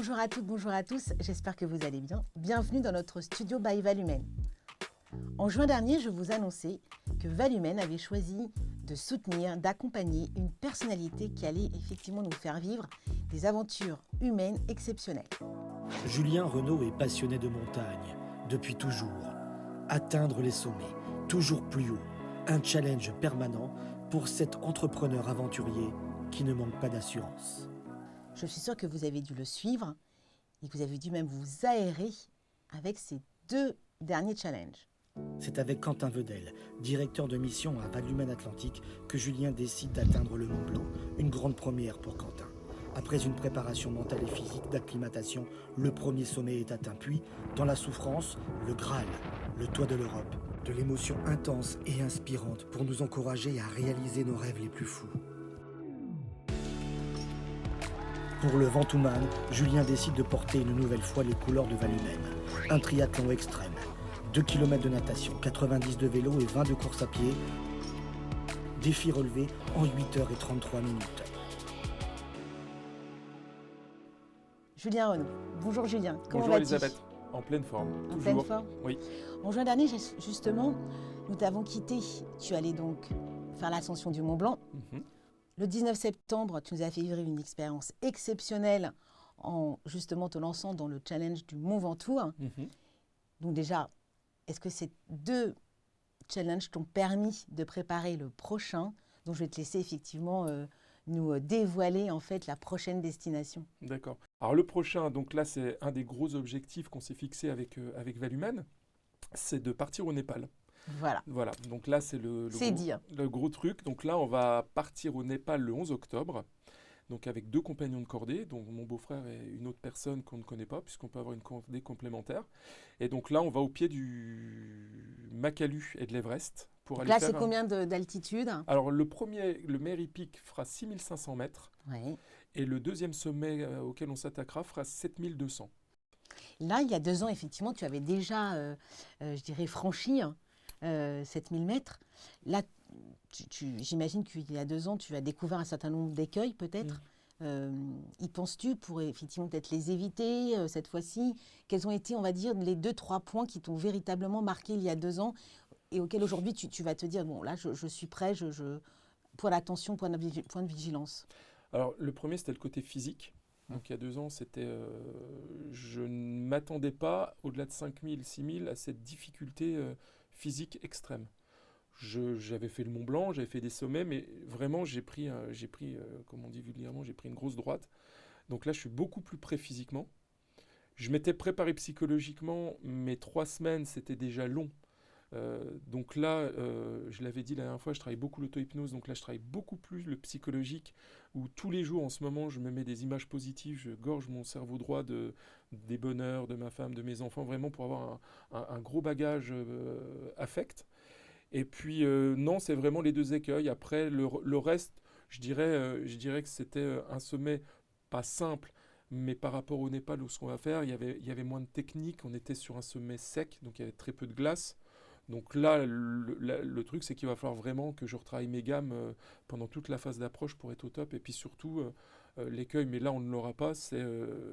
Bonjour à toutes, bonjour à tous, j'espère que vous allez bien. Bienvenue dans notre studio by Valumen. En juin dernier, je vous annonçais que Valumen avait choisi de soutenir, d'accompagner une personnalité qui allait effectivement nous faire vivre des aventures humaines exceptionnelles. Julien Renaud est passionné de montagne, depuis toujours. Atteindre les sommets, toujours plus haut, un challenge permanent pour cet entrepreneur aventurier qui ne manque pas d'assurance. Je suis sûre que vous avez dû le suivre et que vous avez dû même vous aérer avec ces 2 derniers challenges. C'est avec Quentin Vedel, directeur de mission à Valumen Atlantique, que Julien décide d'atteindre le Mont Blanc. Une grande première pour Quentin. Après une préparation mentale et physique d'acclimatation, le premier sommet est atteint. Puis, dans la souffrance, le Graal, le toit de l'Europe. De l'émotion intense et inspirante pour nous encourager à réaliser nos rêves les plus fous. Pour le Ventoux-Man, Julien décide de porter une nouvelle fois les couleurs de Valumen. Un triathlon extrême. 2 km de natation, 90 de vélo et 20 de course à pied. Défi relevé en 8h33 minutes. Julien Renaud. Bonjour Julien, comment Bonjour vas-tu? Elisabeth, en pleine forme, En toujours. pleine forme? Oui. En juin dernier, justement, nous t'avons quitté. Tu allais donc faire l'ascension du Mont Blanc. Mhm. Le 19 septembre, tu nous as fait vivre une expérience exceptionnelle en justement te lançant dans le challenge du Mont Ventoux. Mhm. Donc déjà, est-ce que ces 2 challenges t'ont permis de préparer le prochain? Donc je vais te laisser effectivement nous dévoiler en fait la prochaine destination. D'accord. Alors le prochain, donc là c'est un des gros objectifs qu'on s'est fixé avec Valumen, c'est de partir au Népal. Voilà, Voilà, donc là c'est c'est dire. le gros truc. Donc là on va partir au Népal le 11 octobre, donc avec 2 compagnons de cordée, donc mon beau-frère et une autre personne qu'on ne connaît pas, puisqu'on peut avoir une cordée complémentaire. Et donc là on va au pied du Makalu et de l'Everest. Pour aller Là, faire c'est combien d'altitude? Alors le Mary Peak fera 6500 mètres. Oui. Et le deuxième sommet auquel on s'attaquera fera 7200. Là, il y a 2 ans, effectivement, tu avais déjà, je dirais, franchi 7000 mètres. Là, j'imagine qu'il y a 2 ans, tu as découvert un certain nombre d'écueils, peut-être. Y penses-tu pour effectivement peut-être les éviter cette fois-ci? Quels ont été, on va dire, les 2-3 points qui t'ont véritablement marqué il y a 2 ans et auxquels aujourd'hui tu vas te dire, bon, là, je suis prêt, point d'attention, point de vigilance? Alors le premier, c'était le côté physique. Donc il y a 2 ans, je ne m'attendais pas, au-delà de 5000, 6000, à cette difficulté physique extrême. J'avais fait le Mont Blanc, j'avais fait des sommets, mais vraiment comme on dit vulgairement, j'ai pris une grosse droite. Donc là, je suis beaucoup plus prêt physiquement. Je m'étais préparé psychologiquement, mais 3 semaines, c'était déjà long. Donc là, je l'avais dit la dernière fois, je travaille beaucoup l'auto-hypnose, donc là je travaille beaucoup plus le psychologique, où tous les jours en ce moment je me mets des images positives, je gorge mon cerveau droit des bonheurs de ma femme, de mes enfants, vraiment pour avoir un gros bagage affect. Et puis non, c'est vraiment les 2 écueils. Après, le reste, je dirais que c'était un sommet pas simple, mais par rapport au Népal où ce qu'on va faire, il y avait moins de technique, on était sur un sommet sec, donc il y avait très peu de glace. Donc là, le truc, c'est qu'il va falloir vraiment que je retravaille mes gammes pendant toute la phase d'approche pour être au top. Et puis surtout, l'écueil, mais là, on ne l'aura pas, c'est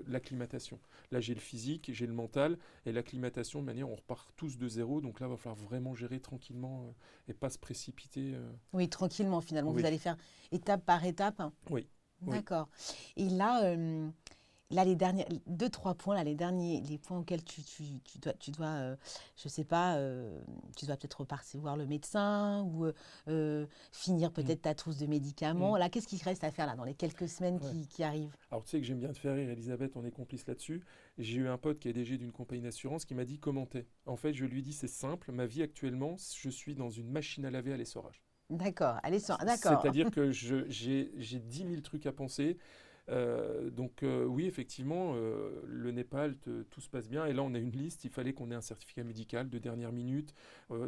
l'acclimatation. Là, j'ai le physique, j'ai le mental, et l'acclimatation, de manière, on repart tous de zéro. Donc là, il va falloir vraiment gérer tranquillement et pas se précipiter. Oui, tranquillement, finalement. Oui. Vous allez faire étape par étape. Oui. D'accord. Et là, les derniers 2-3 points, là, les points auxquels tu dois je sais pas, tu dois peut-être repartir voir le médecin ou finir peut-être ta trousse de médicaments. Là, qu'est-ce qu'il reste à faire là dans les quelques semaines qui arrivent? Alors tu sais que j'aime bien te faire rire, Elisabeth, on est complices là-dessus. J'ai eu un pote qui est DG d'une compagnie d'assurance qui m'a dit comment t'es. En fait, je lui ai dit c'est simple, ma vie actuellement, je suis dans une machine à laver à l'essorage. D'accord. Allez, d'accord. C'est-à-dire que j'ai 10 000 trucs à penser. Donc oui, effectivement, le Népal, tout se passe bien. Et là, on a une liste. Il fallait qu'on ait un certificat médical de dernière minute,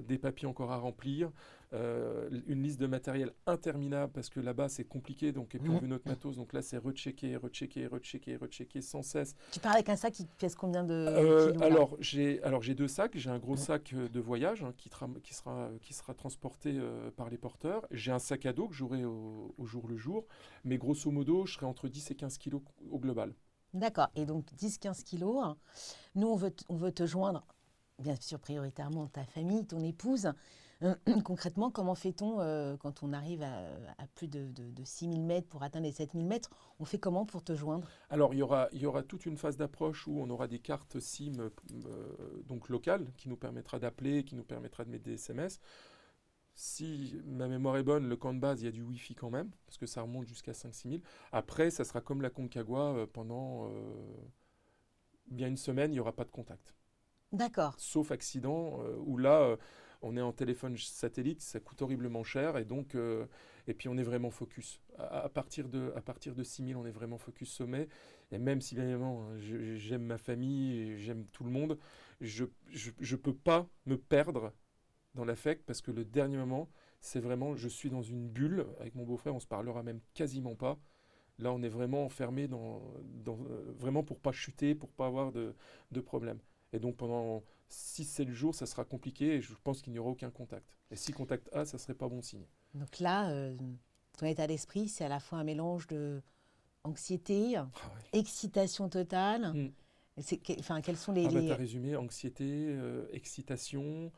des papiers encore à remplir, une liste de matériel interminable parce que là-bas, c'est compliqué. Donc, et puis on veut notre matos. Donc là, c'est rechecker, rechecker, rechecker, rechecker sans cesse. Tu parles avec un sac qui pèse combien de kilos là? Alors j'ai 2 sacs. J'ai un gros sac de voyage qui sera transporté par les porteurs. J'ai un sac à dos que j'aurai au jour le jour. Mais grosso modo, je serai entre 10 et 15 kilos au global. D'accord. Et donc 10-15 kilos. Nous, on veut te joindre, bien sûr, prioritairement ta famille, ton épouse. Concrètement, comment fait-on quand on arrive à plus de 6000 mètres pour atteindre les 7000 mètres? On fait comment pour te joindre? Alors, il y aura toute une phase d'approche où on aura des cartes SIM donc locales qui nous permettra d'appeler, qui nous permettra de mettre des SMS. Si ma mémoire est bonne, le camp de base, il y a du Wi-Fi quand même, parce que ça remonte jusqu'à 5-6 000. Après, ça sera comme la Concagua pendant bien une semaine, il n'y aura pas de contact. D'accord. Sauf accident, où là, on est en téléphone satellite, ça coûte horriblement cher, et donc, et puis on est vraiment focus. À partir de 6 000, on est vraiment focus sommet, et même si bien évidemment, hein, j'aime ma famille, et j'aime tout le monde, je peux pas me perdre dans l'affect, parce que le dernier moment, c'est vraiment, je suis dans une bulle, avec mon beau-frère, on se parlera même quasiment pas. Là, on est vraiment enfermé vraiment pour pas chuter, pour pas avoir de problème. Et donc pendant 6-7 jours, ça sera compliqué et je pense qu'il n'y aura aucun contact. Et si contact A, ça serait pas bon signe. Donc là, ton état d'esprit, c'est à la fois un mélange de anxiété, Ah ouais. excitation totale. Mm. Enfin, quels sont Ah bah t'as résumé, anxiété, excitation,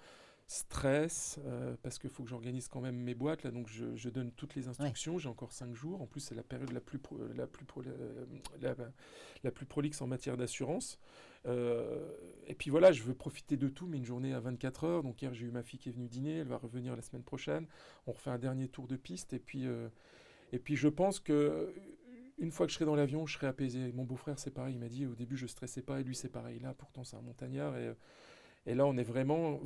stress, parce qu'il faut que j'organise quand même mes boîtes, là, donc je donne toutes les instructions, j'ai encore 5 jours, en plus c'est la période la plus prolixe en matière d'assurance. Et puis voilà, je veux profiter de tout, mais une journée à 24 heures, donc hier j'ai eu ma fille qui est venue dîner, elle va revenir la semaine prochaine, on refait un dernier tour de piste, et puis je pense que une fois que je serai dans l'avion, je serai apaisé. Mon beau-frère, c'est pareil, il m'a dit au début je stressais pas, et lui c'est pareil, là pourtant c'est un montagnard, et là, on est vraiment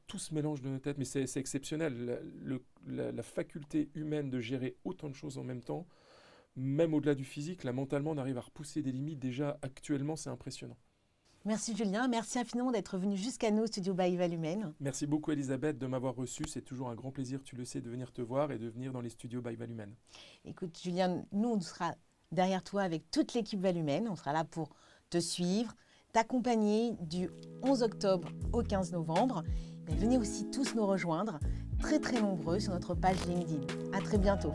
tout se mélange de nos têtes, mais c'est exceptionnel. La faculté humaine de gérer autant de choses en même temps, même au-delà du physique, là, mentalement, on arrive à repousser des limites. Déjà, actuellement, c'est impressionnant. Merci Julien, merci infiniment d'être venu jusqu'à nous au studio by Valumène. Merci beaucoup, Elisabeth, de m'avoir reçu. C'est toujours un grand plaisir, tu le sais, de venir te voir et de venir dans les studios by Valumène. Écoute Julien, nous, on sera derrière toi avec toute l'équipe Valumène. On sera là pour te suivre, t'accompagner du 11 octobre au 15 novembre. Mais venez aussi tous nous rejoindre, très très nombreux sur notre page LinkedIn. À très bientôt.